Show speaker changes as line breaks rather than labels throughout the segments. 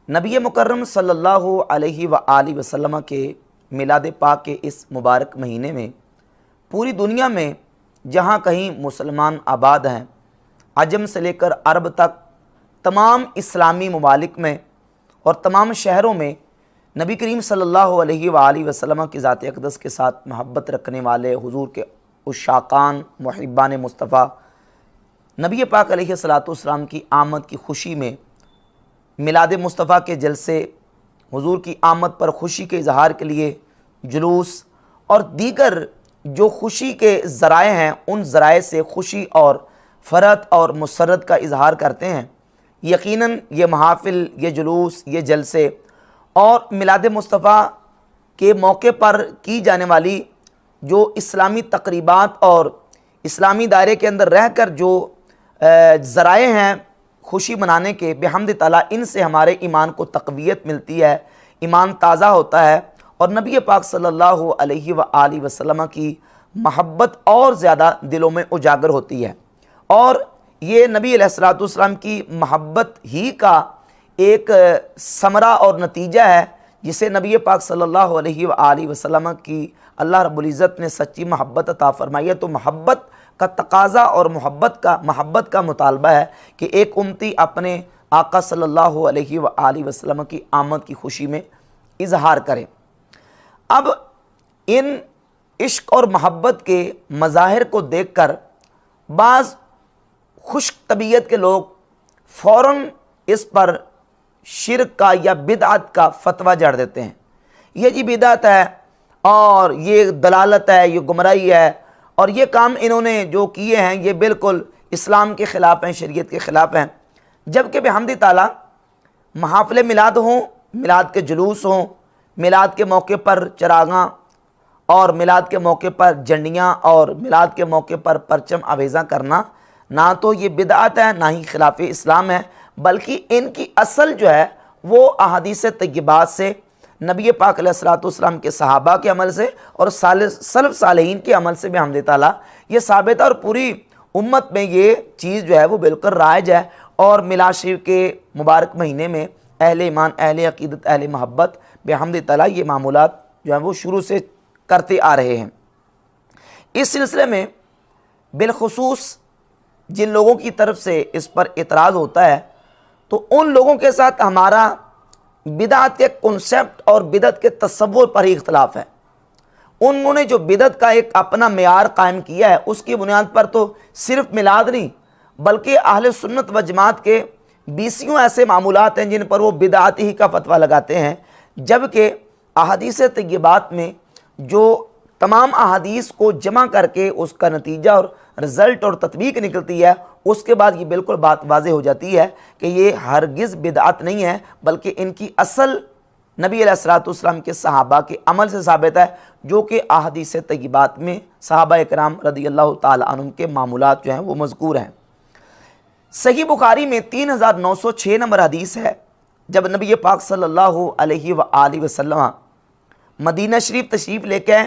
نبی مکرم صلی اللہ علیہ وآلہ وسلم کے میلاد پاک کے اس مبارک مہینے میں پوری دنیا میں جہاں کہیں مسلمان آباد ہیں، عجم سے لے کر عرب تک تمام اسلامی ممالک میں اور تمام شہروں میں نبی کریم صلی اللہ علیہ وآلہ وسلم کی ذات اقدس کے ساتھ محبت رکھنے والے حضور کے عشاقان محبان مصطفیٰ نبی پاک علیہ الصلوۃ والسلام کی آمد کی خوشی میں میلاد مصطفیٰ کے جلسے، حضور کی آمد پر خوشی کے اظہار کے لیے جلوس اور دیگر جو خوشی کے ذرائع ہیں، ان ذرائع سے خوشی اور فرحت اور مسرت کا اظہار کرتے ہیں۔ یقیناً یہ محافل، یہ جلوس، یہ جلسے اور میلاد مصطفیٰ کے موقع پر کی جانے والی جو اسلامی تقریبات اور اسلامی دائرے کے اندر رہ کر جو ذرائع ہیں خوشی منانے کے، بحمد تعالیٰ ان سے ہمارے ایمان کو تقویت ملتی ہے، ایمان تازہ ہوتا ہے اور نبی پاک صلی اللہ علیہ وآلہ وسلم کی محبت اور زیادہ دلوں میں اجاگر ہوتی ہے۔ اور یہ نبی علیہ الصلوۃ والسلام کی محبت ہی کا ایک ثمرہ اور نتیجہ ہے جسے نبی پاک صلی اللہ علیہ وآلہ وسلم کی اللہ رب العزت نے سچی محبت عطا فرمائی ہے۔ تو محبت کا تقاضا اور محبت کا مطالبہ ہے کہ ایک امتی اپنے آقا صلی اللہ علیہ وآلہ وسلم کی آمد کی خوشی میں اظہار کرے۔ اب ان عشق اور محبت کے مظاہر کو دیکھ کر بعض خشک طبیعت کے لوگ فوراً اس پر شرک کا یا بدعت کا فتویٰ جڑ دیتے ہیں۔ یہ جی بدعت ہے اور یہ دلالت ہے، یہ گمراہی ہے اور یہ کام انہوں نے جو کیے ہیں یہ بالکل اسلام کے خلاف ہیں، شریعت کے خلاف ہیں۔ جبکہ بحمد تعالیٰ محافل میلاد ہوں، میلاد کے جلوس ہوں، میلاد کے موقع پر چراغاں اور میلاد کے موقع پر جھنڈیاں اور میلاد کے موقع پر پرچم آویزاں کرنا نہ تو یہ بدعت ہے نہ ہی خلاف اسلام ہے، بلکہ ان کی اصل جو ہے وہ احادیث طیبات سے، نبی پاک علیہ الصلوۃ والسلام کے صحابہ کے عمل سے اور سلف صالحین کے عمل سے بحمد تعالیٰ یہ ثابت ہے اور پوری امت میں یہ چیز جو ہے وہ بالکل رائج ہے۔ اور میلاد شریف کے مبارک مہینے میں اہل ایمان، اہل عقیدت، اہل محبت بحمد تعالیٰ یہ معمولات جو ہیں وہ شروع سے کرتے آ رہے ہیں۔ اس سلسلے میں بالخصوص جن لوگوں کی طرف سے اس پر اعتراض ہوتا ہے تو ان لوگوں کے ساتھ ہمارا بدعت کے کنسیپٹ اور بدعت کے تصور پر ہی اختلاف ہے۔ انہوں نے جو بدعت کا ایک اپنا معیار قائم کیا ہے اس کی بنیاد پر تو صرف میلاد نہیں بلکہ اہل سنت و جماعت کے بیسیوں ایسے معمولات ہیں جن پر وہ بدعت ہی کا فتویٰ لگاتے ہیں، جبکہ احادیث طیبات میں جو تمام احادیث کو جمع کر کے اس کا نتیجہ اور رزلٹ اور تطبیق نکلتی ہے، اس کے بعد یہ بالکل بات واضح ہو جاتی ہے کہ یہ ہرگز بدعت نہیں ہے بلکہ ان کی اصل نبی علیہ الصلوۃ والسلام کے صحابہ کے عمل سے ثابت ہے، جو کہ احادیث طیبات میں صحابہ اکرام رضی اللہ تعالی عنہم کے معمولات جو ہیں وہ مذکور ہیں۔ صحیح بخاری میں 3906 نمبر حدیث ہے، جب نبی پاک صلی اللہ علیہ وآلہ وسلم مدینہ شریف تشریف لے کے آئے،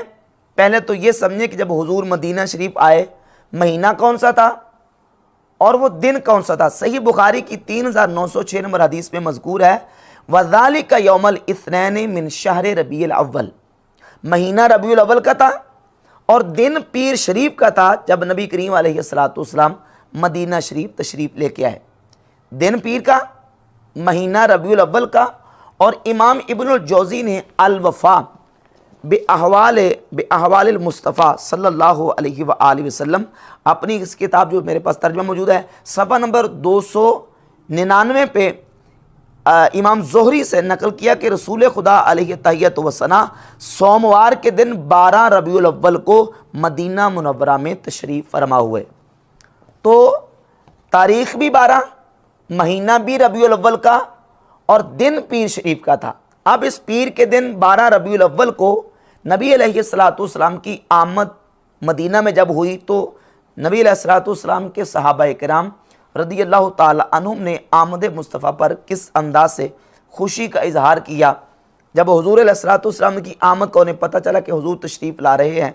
پہلے تو یہ سمجھیں کہ جب حضور مدینہ شریف آئے مہینہ کون سا تھا اور وہ دن کون سا تھا۔ صحیح بخاری کی 3906 نمبر حدیث میں مذکور ہے وَذَلِكَ يَوْمَ الْإِثْنَيْنِ مِنْ شَهْرِ رَبِيعِ الْأَوَّلِ، مہینہ ربیع الاول کا تھا اور دن پیر شریف کا تھا جب نبی کریم علیہ الصلوۃ والسلام مدینہ شریف تشریف لے کے آئے۔ دن پیر کا، مہینہ ربیع الاول کا۔ اور امام ابن الجوزی نے الوفا بأحوال المصطفیٰ صلی اللہ علیہ وآلہ وسلم اپنی اس کتاب جو میرے پاس ترجمہ موجود ہے صفحہ نمبر 299 پہ امام زہری سے نقل کیا کہ رسول خدا علیہ تحیت و ثنا سوموار کے دن 12 ربیع الاول کو مدینہ منورہ میں تشریف فرما ہوئے۔ تو تاریخ بھی 12، مہینہ بھی ربیع الاول کا اور دن پیر شریف کا تھا۔ اب اس پیر کے دن 12 ربیع الاول کو نبی علیہ الصلوۃ والسلام کی آمد مدینہ میں جب ہوئی تو نبی علیہ الصلوۃ والسلام کے صحابہ کرام رضی اللہ تعالی عنہم نے آمد مصطفیٰ پر کس انداز سے خوشی کا اظہار کیا۔ جب حضور علیہ الصلوۃ والسلام کی آمد کو انہیں پتہ چلا کہ حضور تشریف لا رہے ہیں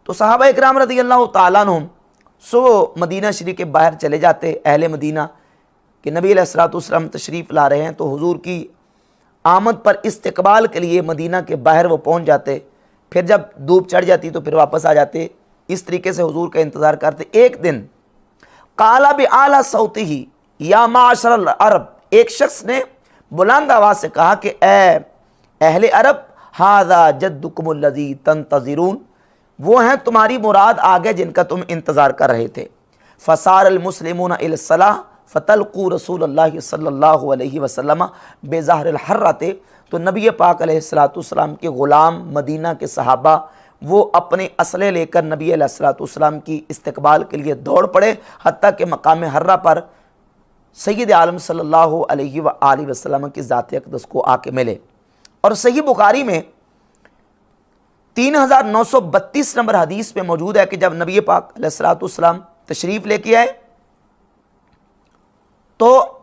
تو صحابہ اکرام رضی اللہ تعالیٰ عنہم مدینہ شریف کے باہر چلے جاتے، اہل مدینہ کہ نبی علیہ الصلوۃ والسلام تشریف لا رہے ہیں، تو حضور کی آمد پر استقبال کے لیے مدینہ کے باہر وہ پہنچ جاتے، پھر جب دھوپ چڑھ جاتی تو پھر واپس آ جاتے، اس طریقے سے حضور کا انتظار کرتے۔ ایک دن قال بأعلی صوتہ یا معاشر العرب، ایک شخص نے بلند آواز سے کہا کہ اے اہل عرب، ھذا جدکم الذی تنتظرون، وہ ہیں تمہاری مراد آگے جن کا تم انتظار کر رہے تھے۔ فصار المسلمون الی الصلاۃ فتلقوا رسول اللہ صلی اللہ علیہ وسلم بظہر الحرۃ، تو نبی پاک علیہ الصلوۃ والسلام کے غلام، مدینہ کے صحابہ، وہ اپنے اسلحے لے کر نبی علیہ الصلوۃ والسلام کی استقبال کے لیے دوڑ پڑے، حتیٰ کہ مقام حرہ پر سید عالم صلی اللہ علیہ وآلہ وسلم کی ذات اقدس کو آ کے ملے۔ اور صحیح بخاری میں 3932 نمبر حدیث میں موجود ہے کہ جب نبی پاک علیہ الصلوۃ والسلام تشریف لے کے آئے تو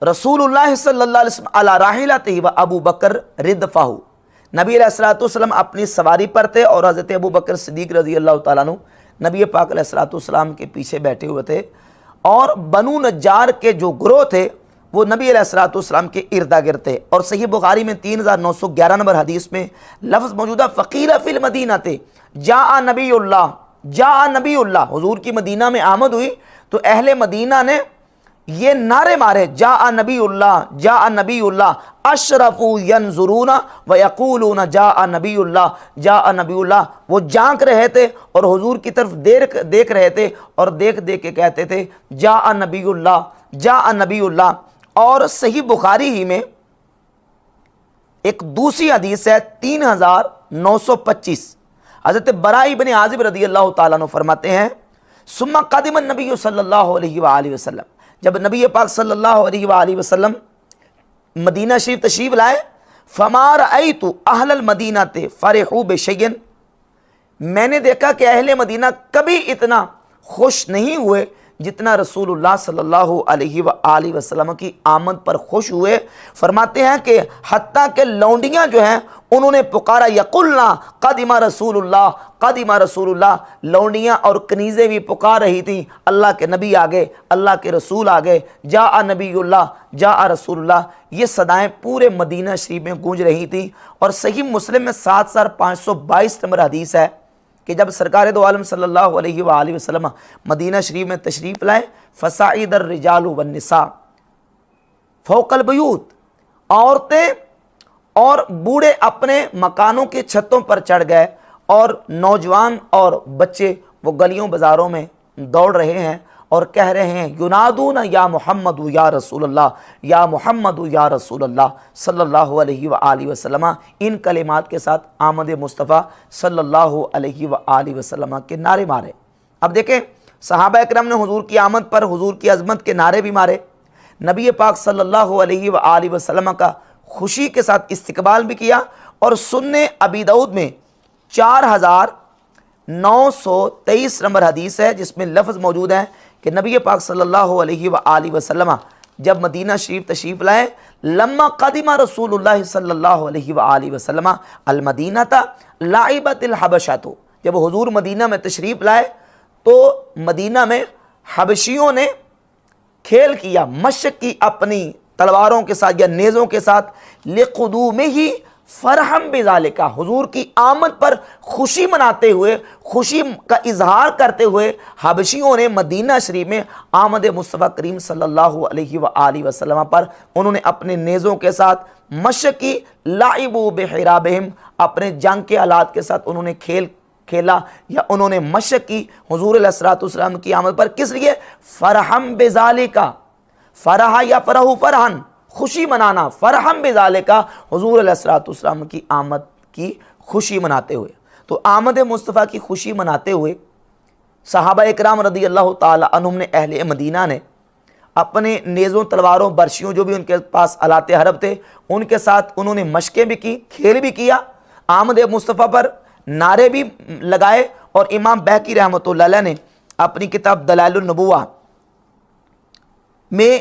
رسول اللہ صلی اللہ علیہ وسلم علی راحلتہ و ابو بکر ردفہ، نبی علیہ الصلوۃ والسلام اپنی سواری پر تھے اور حضرت ابو بکر صدیق رضی اللہ تعالیٰ عنہ نبی پاک علیہ الصلوۃ والسلام کے پیچھے بیٹھے ہوئے تھے، اور بنو نجار کے جو گروہ تھے وہ نبی علیہ الصلوۃ والسلام کے اردا گرد تھے۔ اور صحیح بخاری میں 3911 نمبر حدیث میں لفظ موجود ہے فقیل فی المدینہ جاء نبی اللہ، جاء نبی اللہ، حضور کی مدینہ میں آمد ہوئی تو اہل مدینہ نے یہ نعرے مارے، جاء نبی اللہ، جاء نبی اللہ، اشرفوا ینظرون ویقولون جاء نبی اللہ، جاء نبی اللہ، وہ جھانک رہے تھے اور حضور کی طرف دیکھ رہے تھے اور دیکھ کے کہتے تھے جاء نبی اللہ، جاء نبی اللہ۔ اور صحیح بخاری ہی میں ایک دوسری حدیث ہے 3925، حضرت براء بن عازب رضی اللہ تعالیٰ عنہ فرماتے ہیں ثم قدم النبی صلی اللہ علیہ وآلہ وسلم، جب نبی پاک صلی اللہ علیہ وآلہ وسلم مدینہ شریف تشریف لائے، فما رأیت اہل المدینہ فرحوا بشیء، میں نے دیکھا کہ اہل مدینہ کبھی اتنا خوش نہیں ہوئے جتنا رسول اللہ صلی اللہ علیہ وآلہ وسلم کی آمد پر خوش ہوئے۔ فرماتے ہیں کہ حتیٰ کہ لونڈیاں جو ہیں انہوں نے پکارا یقولنا قدم رسول اللہ، قدم رسول اللہ، لونڈیاں اور کنیزیں بھی پکار رہی تھیں اللہ کے نبی آگے، اللہ کے رسول آگے، جاء نبی اللہ، جاء رسول اللہ، یہ صدائیں پورے مدینہ شریف میں گونج رہی تھیں۔ اور صحیح مسلم میں 7522 نمبر حدیث ہے کہ جب سرکار دو عالم صلی اللہ علیہ وآلہ وسلم مدینہ شریف میں تشریف لائے، فصعد الرجال والنساء فوق البیوت، عورتیں اور بوڑھے اپنے مکانوں کے چھتوں پر چڑھ گئے، اور نوجوان اور بچے وہ گلیوں بازاروں میں دوڑ رہے ہیں اور کہہ رہے ہیں ینادون یا محمد یا رسول اللہ، یا محمد یا رسول اللہ صلی اللہ علیہ وآلہ وسلم، ان کلمات کے ساتھ آمد مصطفیٰ صلی اللہ علیہ وآلہ وسلم کے نعرے مارے۔ اب دیکھیں صحابہ اکرام نے حضور کی آمد پر حضور کی عظمت کے نعرے بھی مارے، نبی پاک صلی اللہ علیہ وآلہ وسلم کا خوشی کے ساتھ استقبال بھی کیا۔ اور سنن ابی داؤد میں 4923 نمبر حدیث ہے جس میں لفظ موجود ہے کہ نبی پاک صلی اللہ علیہ وآلہ وسلم جب مدینہ شریف تشریف لائے، لما قدم رسول اللہ صلی اللہ علیہ وآلہ وسلم المدینہ لعبت الحبشۃ، جب حضور مدینہ میں تشریف لائے تو مدینہ میں حبشیوں نے کھیل کیا، مشق کی اپنی تلواروں کے ساتھ یا نیزوں کے ساتھ، لقدومہ فرحم بذالک، حضور کی آمد پر خوشی مناتے ہوئے، خوشی کا اظہار کرتے ہوئے حبشیوں نے مدینہ شریف میں آمد مصطفیٰ کریم صلی اللہ علیہ وآلہ وسلم پر انہوں نے اپنے نیزوں کے ساتھ مشق کی، لعبوا بحرابہم، اپنے جنگ کے آلات کے ساتھ انہوں نے کھیلا یا انہوں نے مشق کی حضور علیہ الصلوۃ والسلام کی آمد پر، کس لیے؟ فرحم بذالک، فرح یا فرح فرحن، خوشی منانا، فرحم بذالک، حضور علیہ الصلوۃ والسلام کی آمد کی خوشی مناتے ہوئے۔ تو آمد مصطفیٰ کی خوشی مناتے ہوئے صحابہ اکرام رضی اللہ تعالی عنہم نے، اہل مدینہ نے اپنے نیزوں، تلواروں، برشیوں، جو بھی ان کے پاس آلات حرب تھے، ان کے ساتھ انہوں نے مشقیں بھی کی، کھیل بھی کیا، آمد مصطفیٰ پر نعرے بھی لگائے۔ اور امام بہقی رحمۃ اللہ علیہ نے اپنی کتاب دلائل النبوہ میں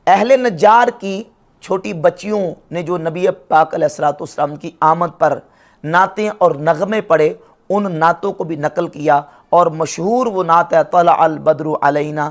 اہل نجار کی چھوٹی بچیوں نے جو نبی پاک علیہ الصلوۃ والسلام کی آمد پر نعتیں اور نغمے پڑھے، ان نعتوں کو بھی نقل کیا۔ اور مشہور وہ نعت ہے طلع البدر علینا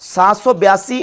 782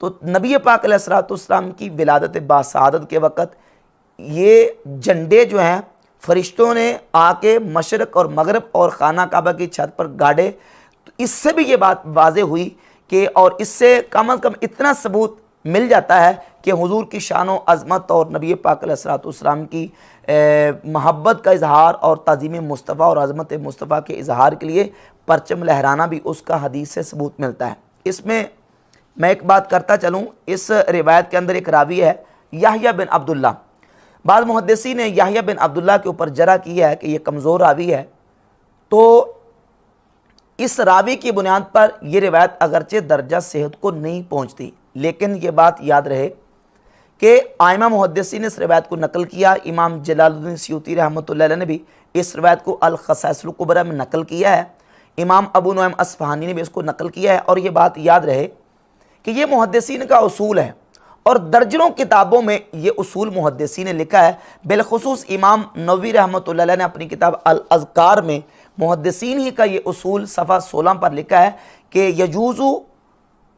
تو نبی پاک علیہ الصلوۃ والسلام کی ولادت باسعادت کے وقت یہ جھنڈے جو ہیں فرشتوں نے آ کے مشرق اور مغرب اور خانہ کعبہ کی چھت پر گاڑے. تو اس سے بھی یہ بات واضح ہوئی کہ، اور اس سے کم از کم اتنا ثبوت مل جاتا ہے کہ حضور کی شان و عظمت اور نبی پاک علیہ الصلوۃ والسلام کی محبت کا اظہار اور تعظیم مصطفیٰ اور عظمت مصطفیٰ کے اظہار کے لیے پرچم لہرانا بھی اس کا حدیث سے ثبوت ملتا ہے. اس میں ایک بات کرتا چلوں، اس روایت کے اندر ایک راوی ہے یحییٰ بن عبداللہ. بعض محدثین نے یحییٰ بن عبداللہ کے اوپر جرح کیا ہے کہ یہ کمزور راوی ہے. تو اس راوی کی بنیاد پر یہ روایت اگرچہ درجہ صحت کو نہیں پہنچتی، لیکن یہ بات یاد رہے کہ ائمہ محدثین نے اس روایت کو نقل کیا. امام جلال الدین سیوطی رحمۃ اللہ علیہ نے بھی اس روایت کو الخصائص الکبریٰ میں نقل کیا ہے. امام ابو نعیم اصفہانی نے بھی اس کو نقل کیا ہے. اور یہ بات یاد رہے کہ یہ محدثین کا اصول ہے، اور درجنوں کتابوں میں یہ اصول محدثین نے لکھا ہے. بالخصوص امام نووی رحمۃ اللہ علیہ نے اپنی کتاب الاذکار میں محدثین ہی کا یہ اصول صفحہ 16 پر لکھا ہے کہ یجوز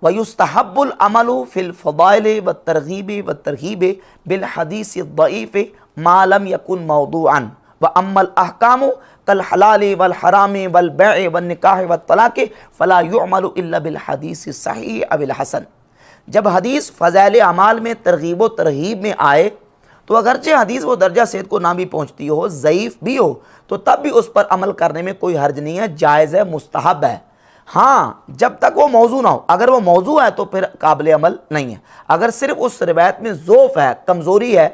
ویستحب العمل فی الفضائل والترغیب والترہیب بالحدیث الضعیف ما لم یکن موضوعا واما الاحکام کالحلال والحرام والبیع والنکاح والطلاق فلا یعمل الا بالحدیث الصحیح او الحسن. جب حدیث فضائل اعمال میں ترغیب و ترہیب میں آئے تو اگرچہ حدیث وہ درجہ صحت کو نہ بھی پہنچتی ہو، ضعیف بھی ہو، تو تب بھی اس پر عمل کرنے میں کوئی حرج نہیں ہے، جائز ہے، مستحب ہے. ہاں جب تک وہ موضوع نہ ہو. اگر وہ موضوع ہے تو پھر قابل عمل نہیں ہے. اگر صرف اس روایت میں ضعف ہے، کمزوری ہے،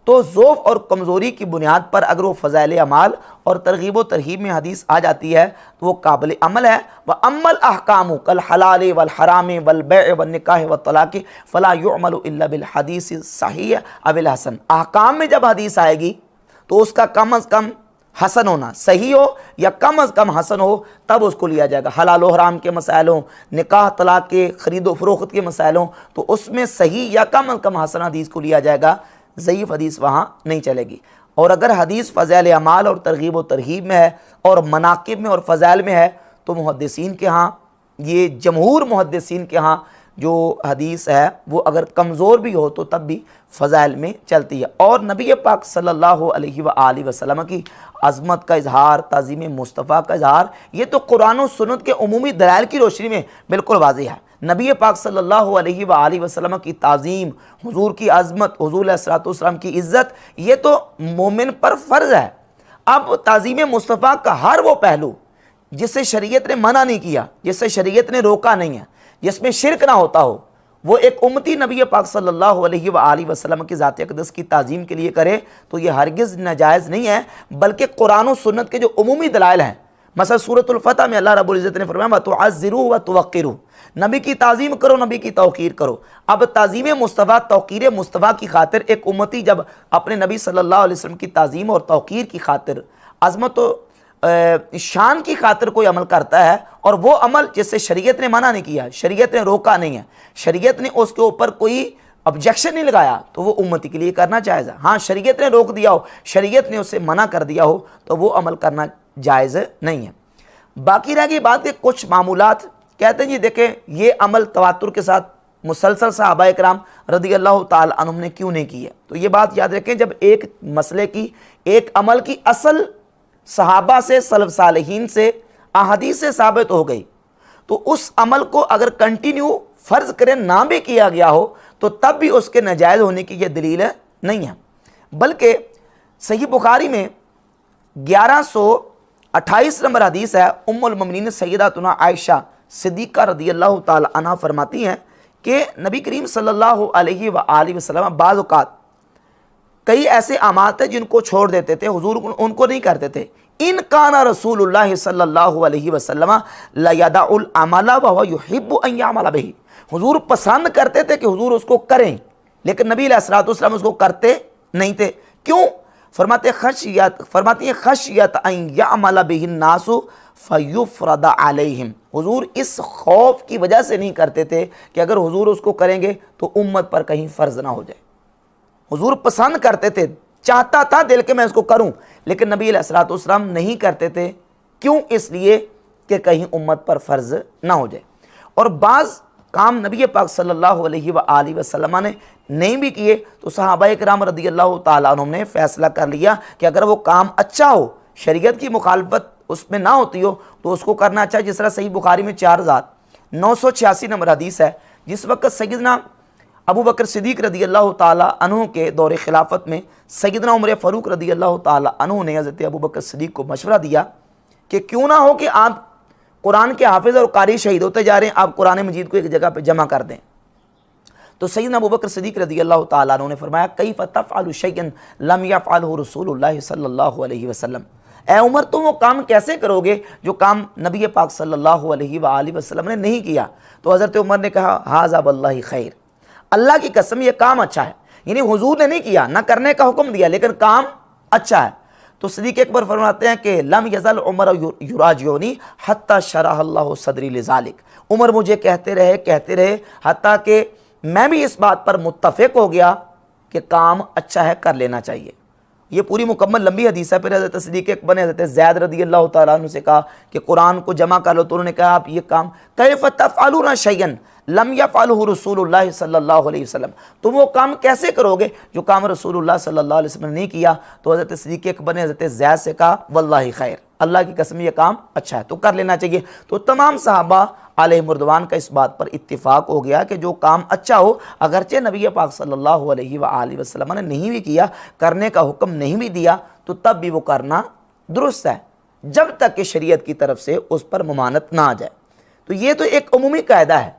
تو ضعف اور کمزوری کی بنیاد پر اگر وہ فضائل اعمال اور ترغیب و ترہیب میں حدیث آ جاتی ہے تو وہ قابل عمل ہے. وَأَمَّا الْأَحْكَامُ كَالْحَلَالِ وَالْحَرَامِ وَالْبَيْعِ وَالنِّكَاحِ وَالطَّلَاقِ فَلَا يُعْمَلُ إِلَّا بِالْحَدِيثِ الصَّحِيحِ أَوِ الْحَسَنِ. احکام میں جب حدیث آئے گی تو اس کا کم از کم حسن ہونا، صحیح ہو یا کم از کم حسن ہو، تب اس کو لیا جائے گا. حلال و حرام کے مسائل ہوں، نکاح طلاق کے، خرید و فروخت کے مسائل ہوں، تو اس میں صحیح یا کم از کم حسن حدیث کو لیا جائے گا. ضعیف حدیث وہاں نہیں چلے گی. اور اگر حدیث فضائل اعمال اور ترغیب و ترہیب میں ہے اور مناقب میں اور فضائل میں ہے تو محدثین کے ہاں، یہ جمہور محدثین کے ہاں جو حدیث ہے وہ اگر کمزور بھی ہو تو تب بھی فضائل میں چلتی ہے. اور نبی پاک صلی اللہ علیہ وآلہ وسلم کی عظمت کا اظہار، تعظیم مصطفیٰ کا اظہار، یہ تو قرآن و سنت کے عمومی دلائل کی روشنی میں بالکل واضح ہے. نبی پاک صلی اللہ علیہ وآلہ وسلم کی تعظیم، حضور کی عظمت، حضور علیہ الصلوۃ والسلام کی عزت، یہ تو مومن پر فرض ہے. اب تعظیم مصطفیٰ کا ہر وہ پہلو جس سے شریعت نے منع نہیں کیا، جس سے شریعت نے روکا نہیں ہے، جس میں شرک نہ ہوتا ہو، وہ ایک امتی نبی پاک صلی اللہ علیہ وآلہ وسلم کی ذات اقدس کی تعظیم کے لیے کرے تو یہ ہرگز ناجائز نہیں ہے، بلکہ قرآن و سنت کے جو عمومی دلائل ہیں. مثلا سورۃ الفتح میں اللہ رب العزت نے فرمایا وَتُعَزِّرُوا وَتُوَقِّرُوا، نبی کی تعظیم کرو، نبی کی توقیر کرو. اب تعظیم مصطفیٰ، توقیر مصطفیٰ کی خاطر ایک امتی جب اپنے نبی صلی اللہ علیہ وسلم کی تعظیم اور توقیر کی خاطر، عظمت و شان کی خاطر کوئی عمل کرتا ہے، اور وہ عمل جس سے شریعت نے منع نہیں کیا، شریعت نے روکا نہیں ہے، شریعت نے اس کے اوپر کوئی آبجیکشن نہیں لگایا، تو وہ امتی کے لیے کرنا جائز ہے. ہاں شریعت نے روک دیا ہو، شریعت نے اسے منع کر دیا ہو تو وہ عمل کرنا جائز نہیں ہے. باقی رہ گئی بات کہ کچھ معمولات کہتے ہیں جی دیکھیں یہ عمل تواتر کے ساتھ مسلسل صحابہ کرام رضی اللہ تعالی عنہم نے کیوں نہیں کی ہے. تو یہ بات یاد رکھیں، جب ایک مسئلے کی، ایک عمل کی اصل صحابہ سے، سلف صالحین سے، احادیث سے ثابت ہو گئی تو اس عمل کو اگر کنٹینیو فرض کریں نہ بھی کیا گیا ہو تو تب بھی اس کے ناجائز ہونے کی یہ دلیل نہیں ہے. بلکہ صحیح بخاری میں 1128 نمبر حدیث ہے. ام المؤمنین سیداتنا عائشہ صدیقہ رضی اللہ تعالی عنہ فرماتی ہیں کہ نبی کریم صلی اللہ علیہ وآلہ وسلم بعض اوقات کئی ایسے اعمال تھے جن کو چھوڑ دیتے تھے، حضور ان کو نہیں کرتے تھے. ان کان رسول اللہ صلی اللہ علیہ وسلم لیدع العمل وهو يحب ان يعمل به، حضور پسند کرتے تھے کہ حضور اس کو کریں، لیکن نبی علیہ الصلوۃ والسلام اس کو کرتے نہیں تھے. کیوں؟ فرماتی ہیں خشیت ان یعمل به الناس فیفرض علیہم، حضور اس خوف کی وجہ سے نہیں کرتے تھے کہ اگر حضور اس کو کریں گے تو امت پر کہیں فرض نہ ہو جائے. حضور پسند کرتے تھے، چاہتا تھا دل کے میں اس کو کروں، لیکن نبی علیہ الصلوۃ والسلام نہیں کرتے تھے. کیوں؟ اس لیے کہ کہیں امت پر فرض نہ ہو جائے. اور بعض کام نبی پاک صلی اللہ علیہ وآلہ وسلم نے نہیں بھی کیے تو صحابہ کرام رضی اللہ تعالیٰ عنہ نے فیصلہ کر لیا کہ اگر وہ کام اچھا ہو، شریعت کی مخالفت اس میں نہ ہوتی ہو تو اس کو کرنا اچھا ہے۔ جس طرح صحیح بخاری میں 4986 نمبر حدیث ہے، جس وقت سیدنا ابو بکر صدیق رضی اللہ تعالیٰ عنہ کے دور خلافت میں سیدنا عمر فاروق رضی اللہ تعالیٰ عنہ نے حضرت ابو بکر صدیق کو مشورہ دیا کہ کیوں نہ ہو کہ آپ قرآن کے حافظ اور قاری شہید ہوتے جا رہے ہیں، آپ قرآن مجید کو ایک جگہ پہ جمع کر دیں۔ تو سیدنا ابو بکر صدیق رضی اللہ تعالیٰ عنہ نے فرمایا کیف تفعل شیئا لم یفعلہ رسول اللہ صلی اللہ علیہ وسلم، اے عمر تم وہ کام کیسے کرو گے جو کام نبی پاک صلی اللہ علیہ وآلہ وسلم نے نہیں کیا؟ تو حضرت عمر نے کہا ھذا واللہ خیر، اللہ کی قسم یہ کام اچھا ہے، یعنی حضور نے نہیں کیا، نہ کرنے کا حکم دیا، لیکن کام اچھا ہے۔ تو صدیق اکبر فرماتے ہیں کہ لم یزل عمر یراجعنی حتی شرح اللہ صدری لذالک، عمر مجھے کہتے رہے حتیٰ کہ میں بھی اس بات پر متفق ہو گیا کہ کام اچھا ہے، کر لینا چاہیے۔ یہ پوری مکمل لمبی حدیث ہے۔ پھر حضرت صدیق اکبر نے حضرت زید رضی اللہ تعالیٰ عنہ سے کہا کہ قرآن کو جمع کر لو، تو انہوں نے کہا آپ یہ کام کیف تفعلون شیئا لم یفعلہ رسول اللہ صلی اللہ علیہ وسلم، تم وہ کام کیسے کرو گے جو کام رسول اللہ صلی اللہ علیہ وسلم نے نہیں کیا؟ تو حضرت صدیق اکبر نے حضرت زید سے کہا واللہ خیر، اللہ کی قسم یہ کام اچھا ہے تو کر لینا چاہیے۔ تو تمام صحابہ علیہ رضوان کا اس بات پر اتفاق ہو گیا کہ جو کام اچھا ہو، اگرچہ نبی پاک صلی اللہ علیہ وآلہ وسلم نے نہیں بھی کیا، کرنے کا حکم نہیں بھی دیا، تو تب بھی وہ کرنا درست ہے جب تک کہ شریعت کی طرف سے اس پر ممانعت نہ آ جائے۔ تو یہ تو ایک عمومی قاعدہ ہے۔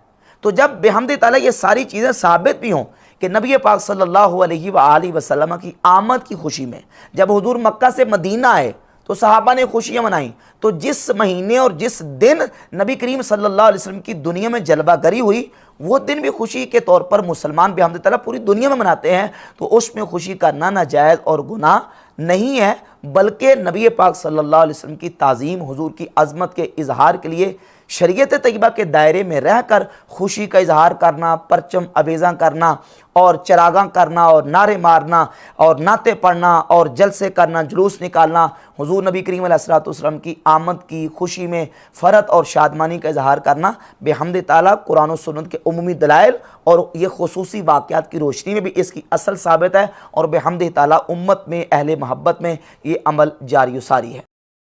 تو جب بحمد تعالیٰ یہ ساری چیزیں ثابت بھی ہوں کہ نبی پاک صلی اللہ علیہ وآلہ وسلم کی آمد کی خوشی میں جب حضور مکہ سے مدینہ آئے تو صحابہ نے خوشیاں منائیں، تو جس مہینے اور جس دن نبی کریم صلی اللہ علیہ وسلم کی دنیا میں جلوہ گری ہوئی، وہ دن بھی خوشی کے طور پر مسلمان بحمد تعالیٰ پوری دنیا میں مناتے ہیں، تو اس میں خوشی کرنا ناجائز اور گناہ نہیں ہے، بلکہ نبی پاک صلی اللہ علیہ وسلم کی تعظیم، حضور کی عظمت کے اظہار کے لیے شریعت طیبہ کے دائرے میں رہ کر خوشی کا اظہار کرنا، پرچم آویزاں کرنا اور چراغاں کرنا اور نعرے مارنا اور نعتیں پڑھنا اور جلسے کرنا، جلوس نکالنا، حضور نبی کریم علیہ الصلوۃ والسلام کی آمد کی خوشی میں فرحت اور شادمانی کا اظہار کرنا بحمد تعالیٰ قرآن و سنت کے عمومی دلائل اور یہ خصوصی واقعات کی روشنی میں بھی اس کی اصل ثابت ہے، اور بحمد تعالیٰ امت میں اہل محبت میں یہ عمل جاری و ساری ہے۔